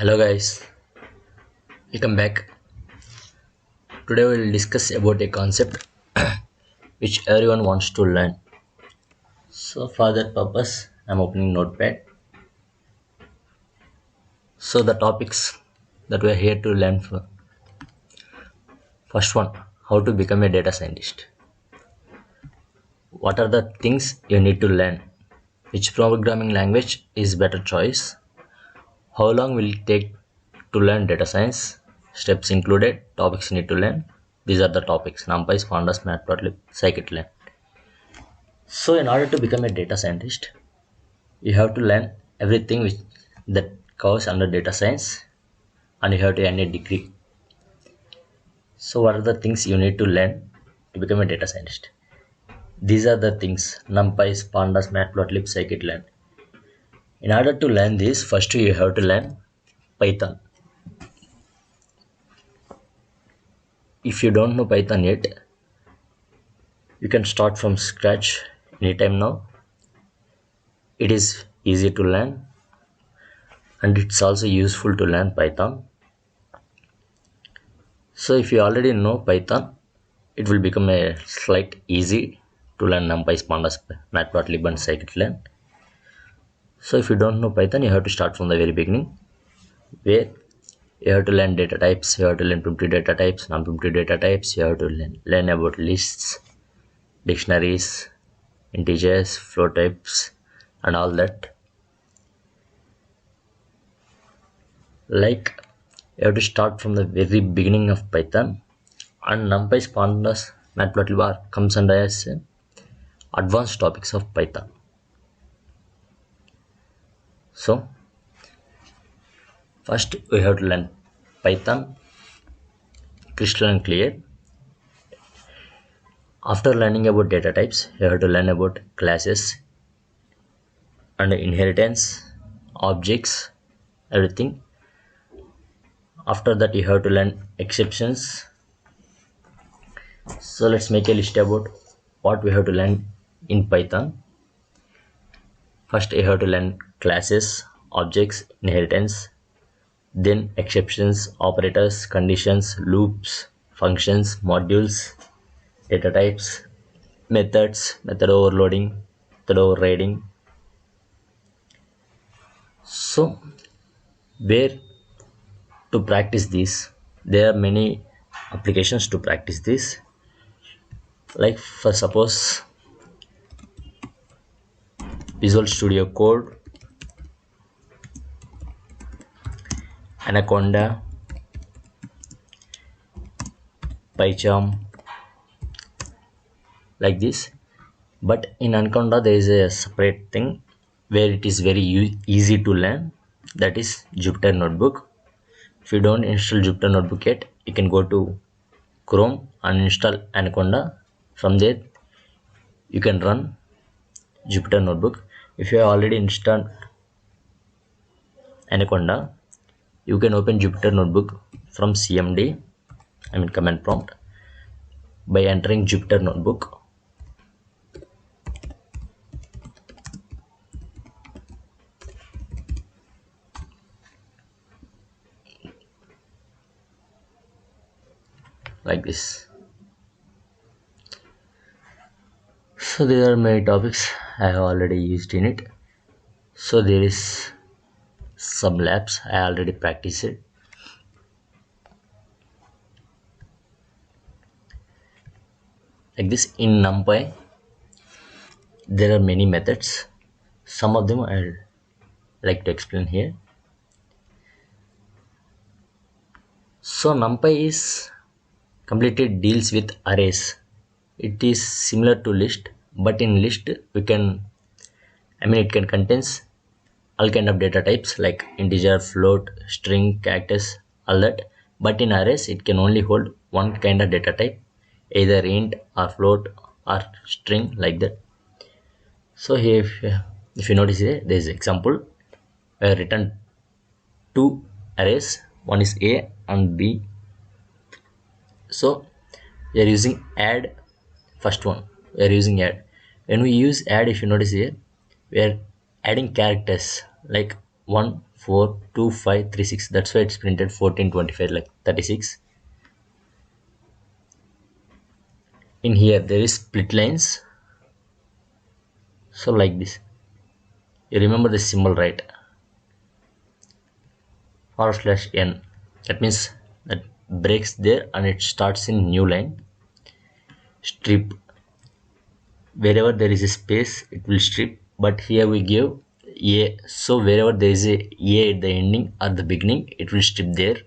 Hello guys, welcome back. Today we will discuss about a concept which everyone wants to learn. So for that purpose, I'm opening Notepad. So the topics that we are here to learn for. First one, how to become a data scientist. What are the things you need to learn? Which programming language is better choice? How long will it take to learn data science? Steps included, topics you need to learn. These are the topics: numpy, pandas, matplotlib, scikit-learn. So, in order to become a data scientist, you have to learn everything that covers under data science, and you have to earn a degree. So, what are the things you need to learn to become a data scientist? These are the things: numpy, pandas, matplotlib, scikit-learn. In order to learn this, first you have to learn Python. If you don't know Python yet, you can start from scratch anytime now. It is easy to learn, and it's also useful to learn Python. So if you already know Python, it will become a slight easy to learn numpy, pandas, matplotlib, and scikit-learn. So if you don't know Python, you have to start from the very beginning, where you have to learn data types, you have to learn primitive data types, non-primitive data types, you have to learn about lists, dictionaries, integers, float types, and all that. Like, you have to start from the very beginning of Python, and numpy, pandas, matplotlib comes under as advanced topics of Python. So first we have to learn Python crystal and clear. After learning about data types, you have to learn about classes and inheritance, objects, everything. After that, you have to learn exceptions. So let's make a list about what we have to learn in Python. First, you have to learn classes, objects, inheritance, then exceptions, operators, conditions, loops, functions, modules, data types, methods, method overloading, method overriding. So where to practice this? There are many applications to practice this. Like, for suppose, Visual Studio Code, Anaconda, PyCharm, like this. But in Anaconda there is a separate thing where it is very easy to learn, that is Jupyter Notebook. If you don't install Jupyter Notebook yet, you can go to Chrome and install Anaconda. From there you can run Jupyter Notebook. If you have already installed Anaconda, you can open Jupyter Notebook from CMD, command prompt, by entering Jupyter Notebook. Like this. So there are many topics I have already used in it. So there is some labs I already practiced it. Like this, in numpy there are many methods. Some of them I'd like to explain here. So numpy is completely deals with arrays. It is similar to list, but in list we can, it can contains all kind of data types like integer, float, string, characters, all that. But in arrays it can only hold one kind of data type, either int or float or string, like that. So here, if you notice here, there is example. I have written two arrays, one is A and B. So we are using add. First one, we are using add. When we use add, if you notice here, we are adding characters like 1, 42536. That's why it's printed 1425 like 36. In here there is split lines, so like this. You remember the symbol, right? /n. That means that breaks there and it starts in new line. Strip, wherever there is a space it will strip, but here we give a, so wherever there is a at the ending or the beginning it will strip there.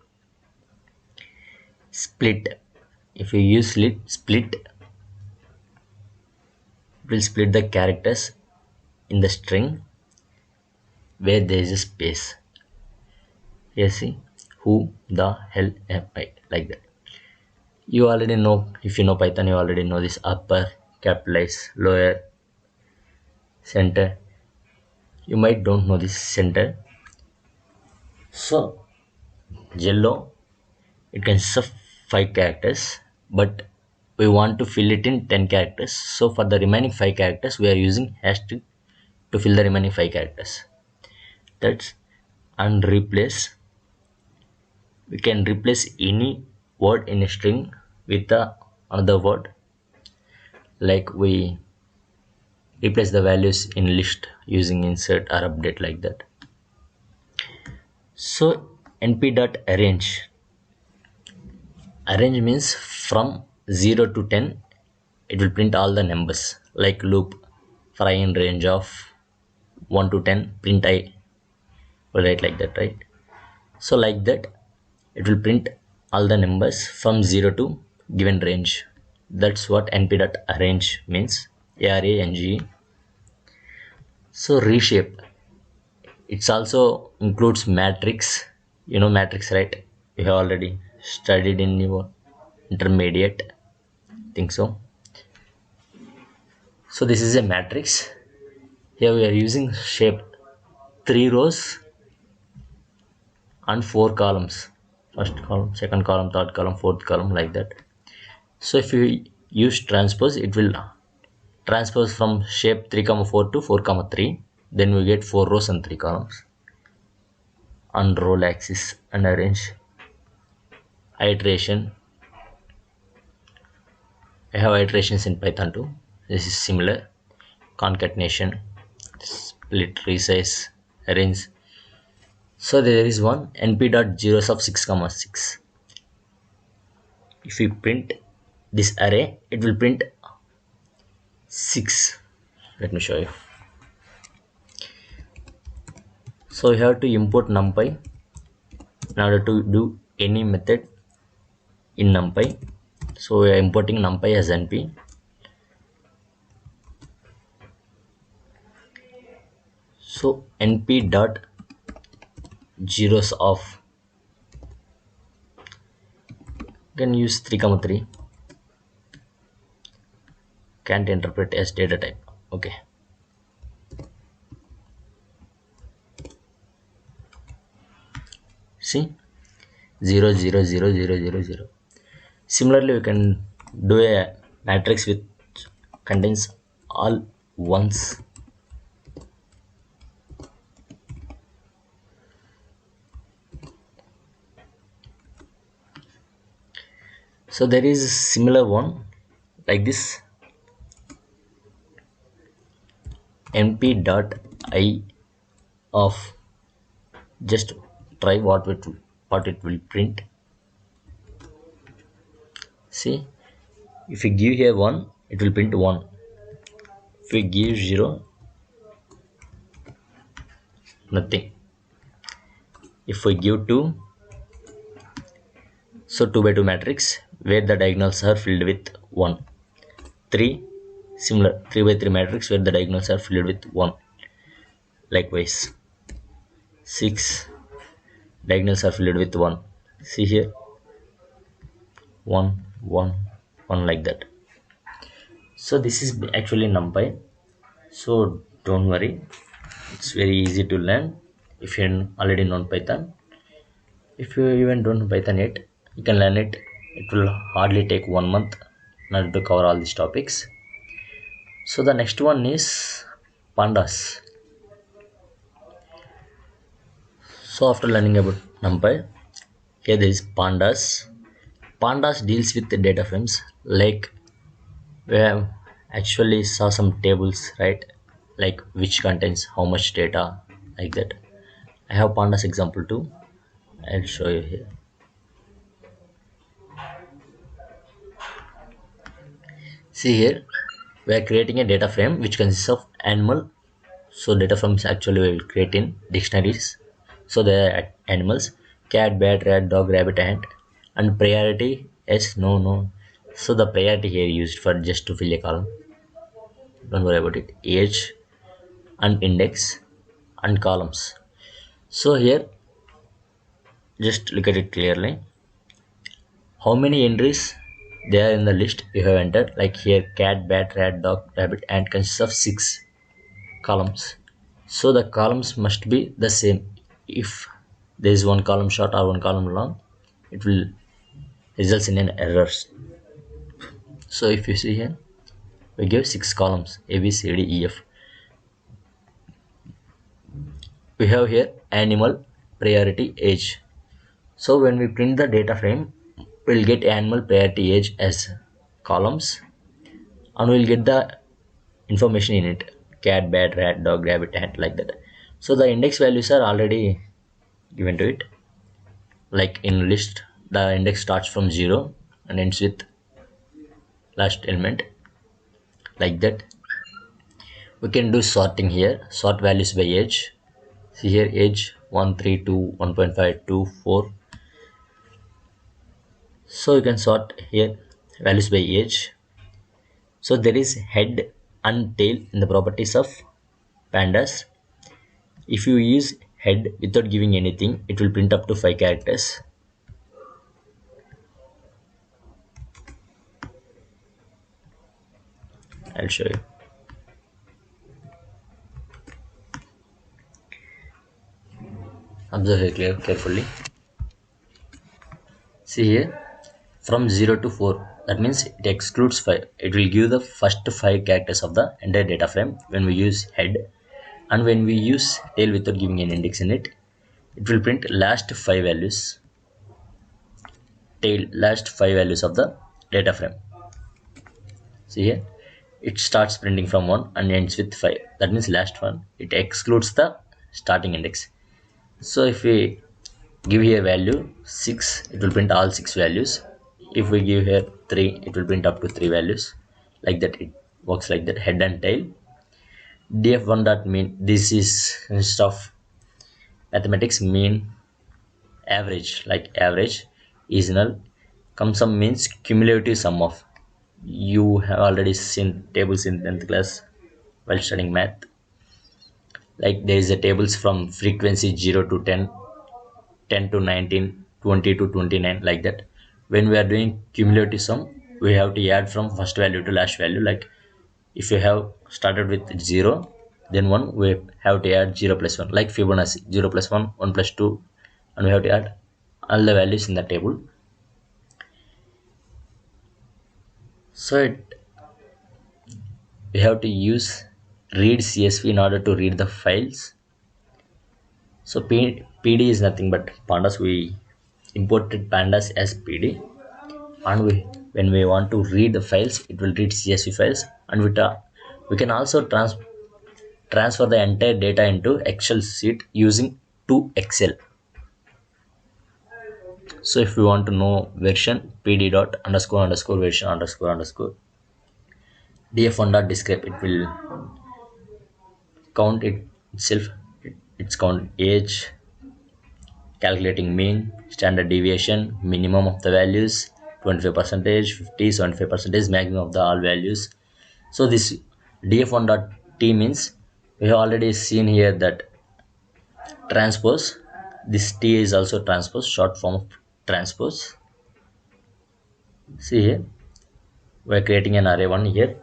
Split, if you use split, it will split the characters in the string where there is a space. Here see, who the hell am I, like that. You already know, if you know Python, you already know this: upper, capitalize, lower, center. You might don't know this center. So yellow, it consists of 5 characters, but we want to fill it in 10 characters. So for the remaining 5 characters we are using hashtag to fill the remaining 5 characters. That's and replace. We can replace any word in a string with another word, like we replace the values in list using insert or update, like that. So np.arrange, arrange means from 0 to 10 it will print all the numbers, like loop for I in range of 1 to 10 print I, will write like that, right? So like that it will print all the numbers from 0 to given range. That's what np.arrange means, ARANGE. So reshape, it's also includes matrix. You know matrix, right? You have already studied in your intermediate, think so. So this is a matrix. Here we are using shape 3 rows and 4 columns. First column, second column, third column, fourth column, like that. So if you use transpose, it will transpose from shape 3 comma 4 to 4 comma 3. Then we get 4 rows and 3 columns. Unroll axis and arrange. Iteration, I have iterations in Python too. This is similar. Concatenation, split, resize, arrange. So there is one np.zeros of 6 comma 6. If we print this array, it will print 6. Let me show you. So you have to import numpy in order to do any method in numpy. So we are importing numpy as np. So np dot zeros of, you can use 3 comma 3, can't interpret as data type. Okay, see 0 0 0 0 0 0. Similarly we can do a matrix which contains all ones. So there is a similar one like this, np dot I of, just try what it will print. See, if we give here 1, it will print 1. If we give 0, nothing. If we give 2, so 2 by 2 matrix where the diagonals are filled with 1. 3, similar, 3 by 3 matrix where the diagonals are filled with 1. Likewise 6, diagonals are filled with 1. See here, 1 1 1, like that. So this is actually numpy, so don't worry, it's very easy to learn if you already know Python. If you even don't know Python yet, you can learn it. It will hardly take 1 month in order to cover all these topics. So the next one is pandas. So after learning about numpy, here there is pandas. Pandas deals with the data frames, like we have actually saw some tables, right? Like which contains how much data, like that. I have pandas example too. I'll show you here. See here, we are creating a data frame which consists of animal. So data frames actually we will create in dictionaries. So there are animals: cat, bat, rat, dog, rabbit, ant, and priority is no. So the priority here used for just to fill a column. Don't worry about it. Age and index and columns. So here, just look at it clearly. How many entries there in the list you have entered? Like here, cat, bat, rat, dog, rabbit, ant consists of 6 columns. So the columns must be the same. If there is one column short or one column long, it will result in an error. So if you see here, we give 6 columns: A, B, C, D, E, F. We have here animal, priority, age. So when we print the data frame, we'll get animal, priority, age as columns, and we'll get the information in it: cat, bat, rat, dog, rabbit, ant, like that. So the index values are already given to it. Like in list, the index starts from 0 and ends with last element, like that. We can do sorting here. Sort values by age. See here, age 1, 3, 2, 1.5, 2, 4. So you can sort here values by age. So there is head and tail in the properties of pandas. If you use head without giving anything, it will print up to 5 characters. I'll show you. Observe here carefully. See here, from 0 to 4, that means it excludes 5. It will give the first 5 characters of the entire data frame when we use head, and when we use tail without giving an index in it, it will print last 5 values. Tail, last 5 values of the data frame. See here, it starts printing from 1 and ends with 5. That means last one. It excludes the starting index. So if we give here value 6, it will print all 6 values. If we give here 3, it will print up to 3 values. Like that, it works like that. Head and tail. df1 dot mean, this is instead of mathematics, mean, average, like average is null. Come sum means cumulative sum of. You have already seen tables in 10th class while studying math. Like there is a tables from frequency 0 to 10, 10 to 19, 20 to 29, like that. When we are doing cumulative sum, we have to add from first value to last value. Like if you have started with 0, then 1, we have to add 0 plus 1, like Fibonacci, 0 plus 1, 1 plus 2, and we have to add all the values in the table. So we have to use read CSV in order to read the files. So PD is nothing but pandas. We imported pandas as PD, and when we want to read the files, it will read CSV files, and we can also transfer the entire data into Excel sheet using to Excel. So if we want to know version, PD dot underscore underscore version underscore underscore df1 dot describe, it will count itself. It's count age, calculating mean, standard deviation, minimum of the values, 25 percentage, 50, 75 percentage, maximum of the all values. So this df1.t means we have already seen here that transpose. This t is also transpose, short form of transpose. See here, we are creating an array 1 here.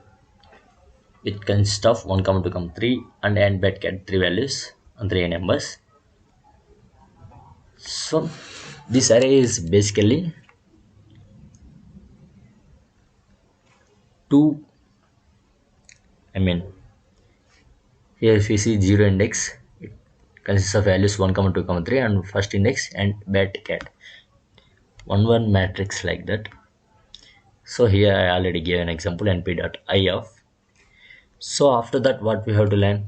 It consists of 1, 2, 3 and end bet get 3 values and 3 numbers. So this array is basically two, I mean, here if you see 0 index, consists of values 1 comma 2 comma 3 and first index and bat cat 1 1 matrix like that. So here I already gave an example np dot I of. So after that what we have to learn?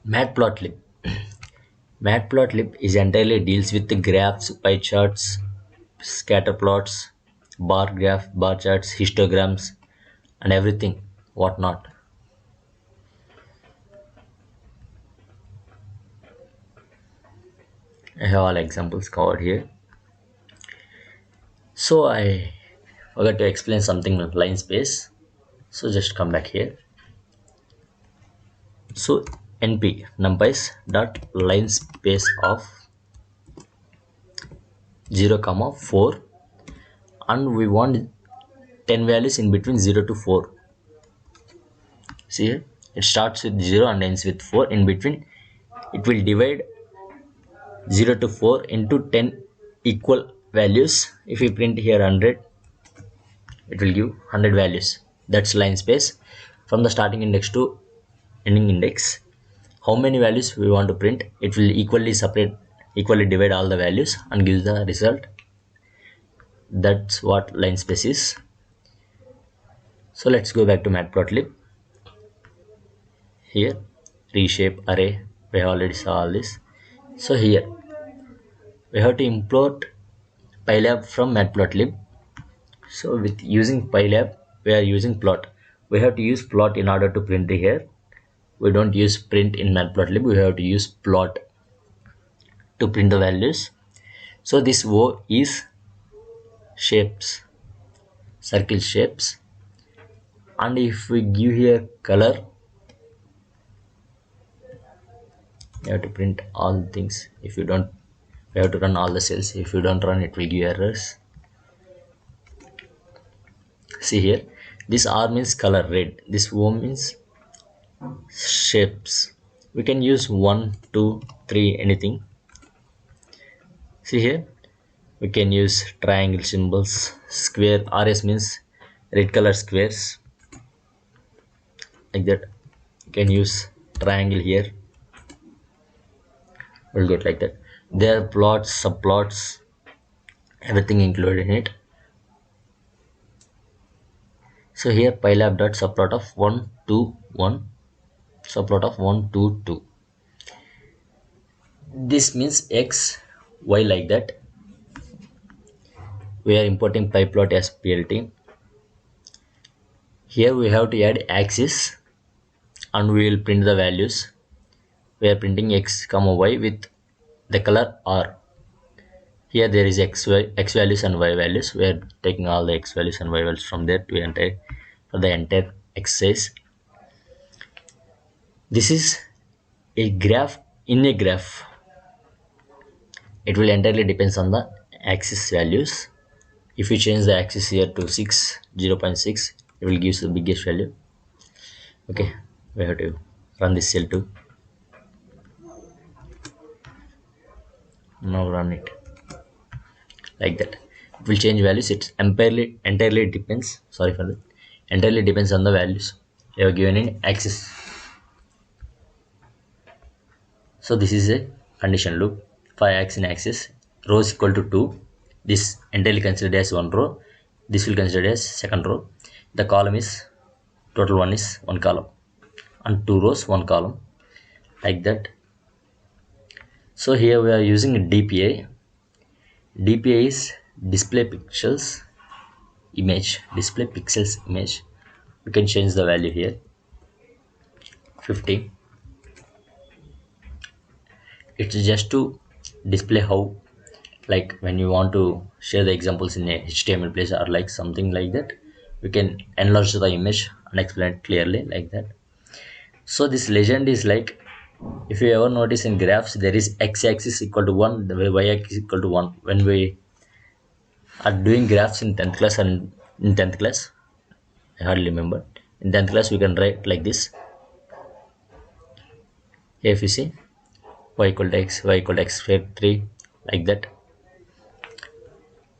Matplotlib. Matplotlib is entirely deals with the graphs, pie charts, scatter plots, bar graph, bar charts, histograms, and everything whatnot. I have all examples covered here. So I forgot to explain something with line space. So just come back here. So np numpys dot line space of 0 comma 4, and we want 10 values in between 0 to 4. See here, it starts with 0 and ends with 4. In between it will divide 0 to 4 into 10 equal values. If we print here 100, it will give 100 values. That's line space from the starting index to ending index. How many values we want to print, it will equally divide all the values and give the result. That's what line space is. So let's go back to matplotlib. Here reshape array, we already saw all this. So here we have to import pylab from matplotlib. So with using pylab we are using plot. We have to use plot in order to print here. We don't use print in matplotlib, we have to use plot to print the values. So this O is shapes, circle shapes, and if we give here color, you have to print all things. If you don't, we have to run all the cells. If you don't run, it will give errors. See here, this R means color red, this O means shapes. We can use 1 2 3 anything. See here, we can use triangle symbols, square. RS means red color squares like that. You can use triangle here, we'll get like that. There are plots, subplots, everything included in it. So here pylab dot subplot of 1 2 1, subplot of 1 2 2. This means x y like that. We are importing pyplot as plt. Here we have to add axis and we will print the values. We are printing x comma y with the color R. Here there is x values and y values. We are taking all the x values and y values from there to enter for the entire exercise. This is a graph in a graph. It will entirely depends on the axis values. If you change the axis here to 0.6, it will give the biggest value. Okay, we have to run this cell too. Now run it like that. It will change values. It entirely depends. Sorry for that. Entirely depends on the values you have given in axis. So this is a condition loop for x in axis. Row is equal to 2. This entirely considered as one row. This will consider as second row. The column is total one is one column and 2 rows one column like that. So here we are using DPA. DPA is display pixels image. Display pixels image. We can change the value here 50. It's just to display how, like when you want to share the examples in a HTML place or like something like that, we can enlarge the image and explain it clearly like that. So this legend is like, if you ever notice in graphs, there is x-axis equal to 1, the y-axis equal to 1. When we are doing graphs in 10th class, and in 10th class, I hardly remember, in 10th class we can write like this. Here if you see, y equal to x, y equal to x squared 3 like that.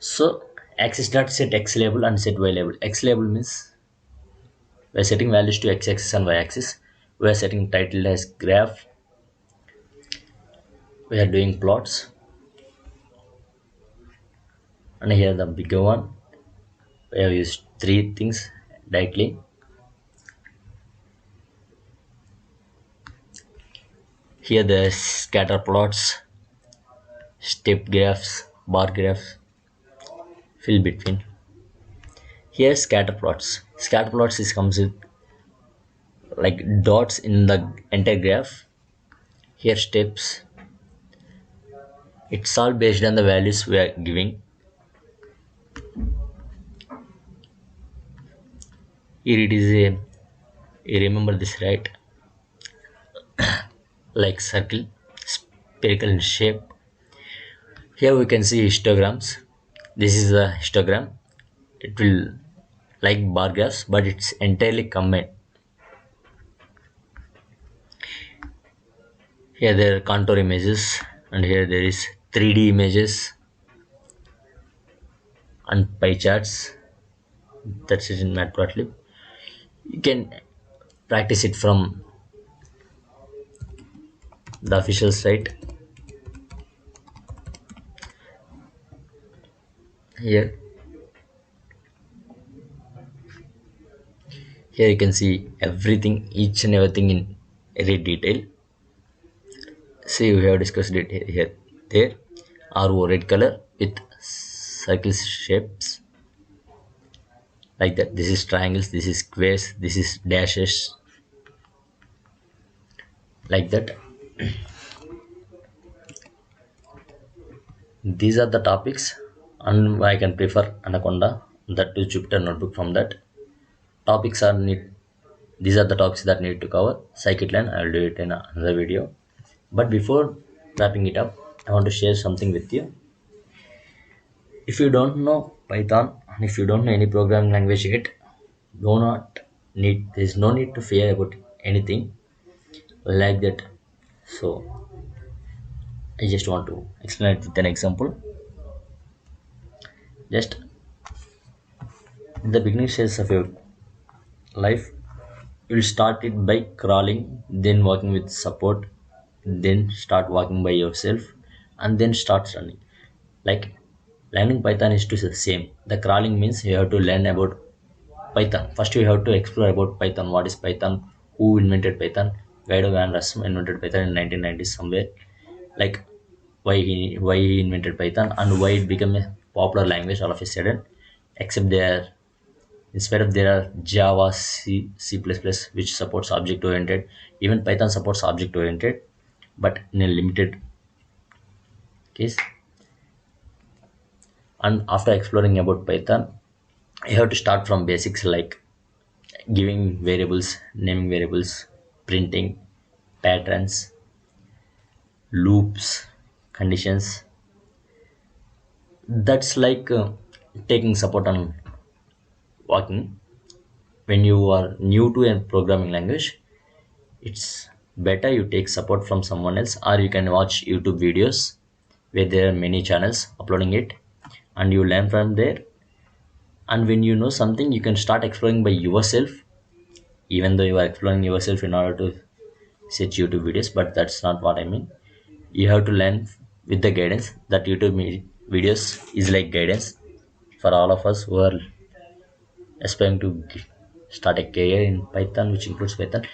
So axis dot set x label and set y label. X label means we are setting values to x axis and y axis. We are setting title as graph. We are doing plots, and here the bigger one. We have used three things directly. Here the scatter plots, step graphs, bar graphs, fill between. Here scatter plots. Scatter plots is comes with like dots in the entire graph. Here steps. It's all based on the values we are giving. Here it is a, you remember this right? Like circle, spherical in shape. Here we can see histograms. This is a histogram. It will like bar graphs, but it's entirely combined. Here there are contour images, and here there is 3D images and pie charts. That's it in Matplotlib. You can practice it from the official site. Here you can see everything, each and everything in every detail. See, we have discussed it here. There, RO red color with circle shapes like that. This is triangles, this is squares, this is dashes like that. These are the topics, and I can prefer Anaconda, that to Jupyter notebook. From that topics are need, these are the topics that need to cover. Scikit-learn, I will do it in another video. But before wrapping it up, I want to share something with you. If you don't know Python, and if you don't know any programming language yet, do not need, there is no need to fear about anything like that. So I just want to explain it with an example. Just in the beginning stages of your life, you'll start it by crawling, then walking with support, then start walking by yourself, and then start running. Like learning Python is to the same. The crawling means you have to learn about Python. First, you have to explore about Python. What is Python? Who invented Python? Guido van Rossum invented Python in 1990s somewhere. Like why he invented Python and why it became a popular language all of a sudden. Except there, instead of there are Java, C, C++, which supports object oriented. Even Python supports object oriented, but in a limited case. And after exploring about Python, you have to start from basics like giving variables, naming variables, printing, patterns, loops, conditions. That's like taking support on walking. When you are new to a programming language, it's better you take support from someone else, or you can watch YouTube videos where there are many channels uploading it, and you learn from there. And when you know something, you can start exploring by yourself, even though you are exploring yourself in order to search YouTube videos. But that's not what I mean. You have to learn with the guidance. That YouTube videos is like guidance for all of us who are aspiring to start a career in Python, which includes Python.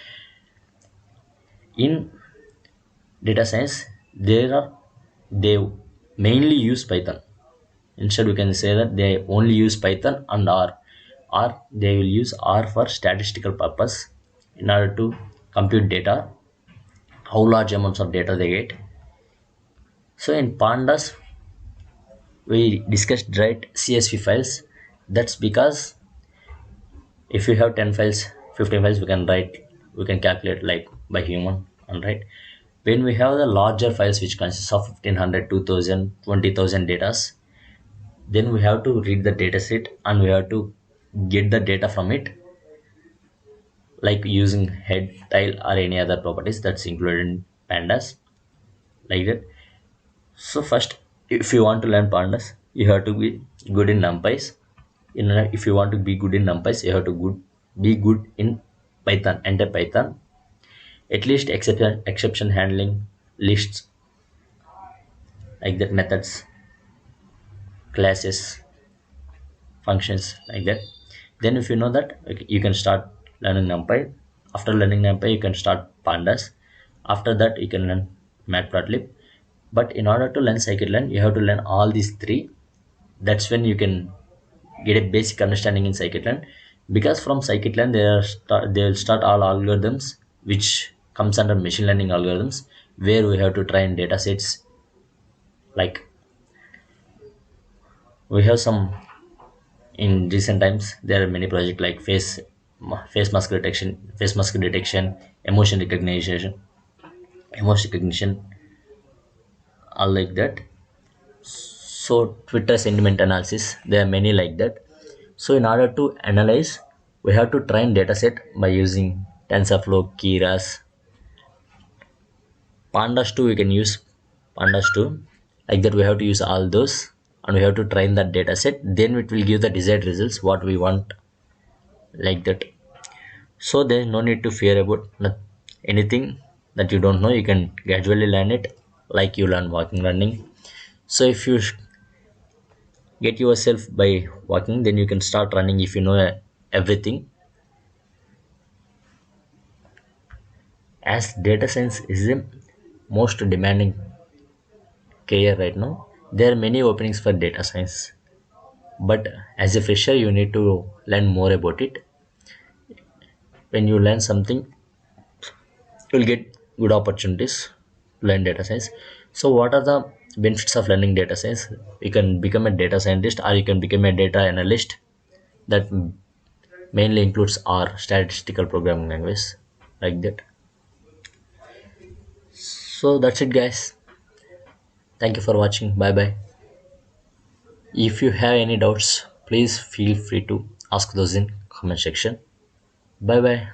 In data science, they mainly use Python. Instead, we can say that they only use Python and R, or they will use R for statistical purpose in order to compute data, how large amounts of data they get. So in pandas, we discussed write CSV files. That's because if you have 10 files, 15 files, we can calculate like by human, and right. When we have the larger files which consists of 1500, 2000, 20,000 datas, then we have to read the data set and we have to get the data from it, like using head, tail, or any other properties that's included in pandas, like that. So first, if you want to learn pandas, you have to be good in numpys. If you want to be good in numpys, you have to be good in Python, enter Python. at least exception handling, lists, like that, methods, classes, functions, like that. Then if you know that, okay, you can start learning numpy. After learning numpy you can start pandas. After that you can learn matplotlib. But in order to learn scikit-learn you have to learn all these three. That's when you can get a basic understanding in scikit-learn, because from scikit-learn they will start all algorithms which comes under machine learning algorithms, where we have to train data sets. Like we have some, in recent times there are many projects like face mask detection, emotion recognition, emotion recognition, all like that. So Twitter sentiment analysis, there are many like that. So in order to analyze, we have to train dataset by using TensorFlow, Keras, Pandas too. We can use Pandas too. Like that, we have to use all those, and we have to train that dataset. Then it will give the desired results what we want, like that. So there is no need to fear about anything that you don't know. You can gradually learn it, like you learn walking, running. So if you get yourself by walking, then you can start running if you know everything. As data science is the most demanding career right now, there are many openings for data science. But as a fresher, you need to learn more about it. When you learn something, you'll get good opportunities to learn data science. So what are the benefits of learning data science? You can become a data scientist, or you can become a data analyst. That mainly includes R, statistical programming language, like that. So that's it, guys. Thank you for watching. Bye bye. If you have any doubts, please feel free to ask those in comment section. Bye bye.